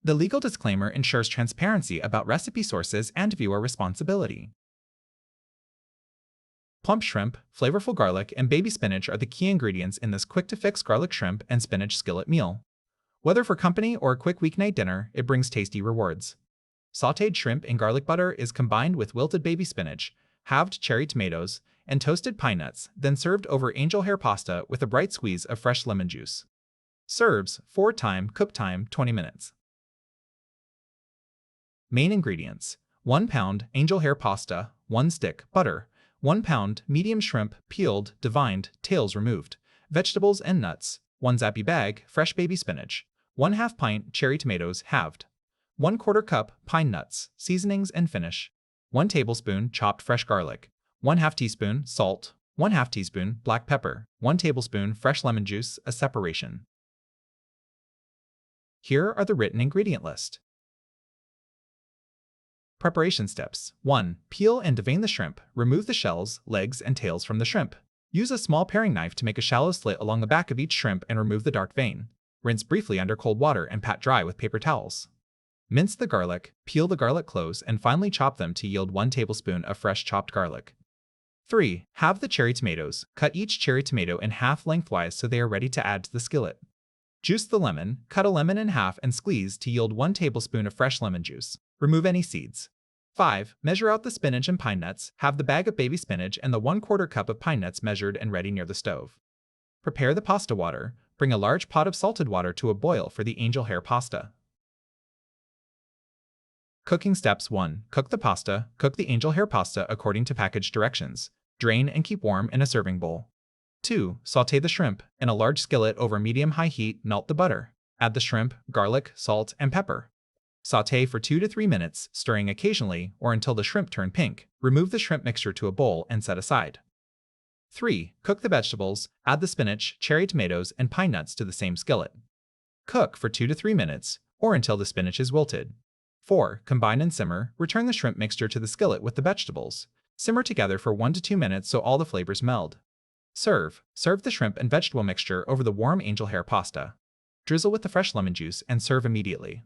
The legal disclaimer ensures transparency about recipe sources and viewer responsibility. Plump shrimp, flavorful garlic, and baby spinach are the key ingredients in this quick-to-fix garlic shrimp and spinach skillet meal. Whether for company or a quick weeknight dinner, it brings tasty rewards. Sautéed shrimp in garlic butter is combined with wilted baby spinach, halved cherry tomatoes, and toasted pine nuts, then served over angel hair pasta with a bright squeeze of fresh lemon juice. Serves, cook time 20 minutes. Main ingredients: 1 pound angel hair pasta, 1 stick butter, 1 pound medium shrimp, peeled, deveined, tails removed, vegetables and nuts, 1 zappy bag fresh baby spinach, 1/2 pint cherry tomatoes halved, 1/4 cup pine nuts, seasonings and finish, 1 tablespoon chopped fresh garlic, 1/2 teaspoon salt, 1/2 teaspoon black pepper, 1 tablespoon fresh lemon juice, a separation. Here are the written ingredient list. Preparation steps. 1. Peel and devein the shrimp. Remove the shells, legs, and tails from the shrimp. Use a small paring knife to make a shallow slit along the back of each shrimp and remove the dark vein. Rinse briefly under cold water and pat dry with paper towels. Mince the garlic, peel the garlic cloves, and finely chop them to yield 1 tablespoon of fresh chopped garlic. 3. Halve the cherry tomatoes. Cut each cherry tomato in half lengthwise so they are ready to add to the skillet. Juice the lemon. Cut a lemon in half and squeeze to yield 1 tablespoon of fresh lemon juice. Remove any seeds. 5. Measure out the spinach and pine nuts. Have the bag of baby spinach and the 1/4 cup of pine nuts measured and ready near the stove. Prepare the pasta water. Bring a large pot of salted water to a boil for the angel hair pasta. Cooking steps. 1. Cook the pasta. Cook the angel hair pasta according to package directions. Drain and keep warm in a serving bowl. 2. Sauté the shrimp. In a large skillet over medium-high heat, melt the butter. Add the shrimp, garlic, salt, and pepper. Sauté for 2 to 3 minutes, stirring occasionally or until the shrimp turn pink. Remove the shrimp mixture to a bowl and set aside. 3. Cook the vegetables. Add the spinach, cherry tomatoes, and pine nuts to the same skillet. Cook for 2 to 3 minutes or until the spinach is wilted. 4. Combine and simmer. Return the shrimp mixture to the skillet with the vegetables. Simmer together for 1 to 2 minutes so all the flavors meld. Serve. Serve the shrimp and vegetable mixture over the warm angel hair pasta. Drizzle with the fresh lemon juice and serve immediately.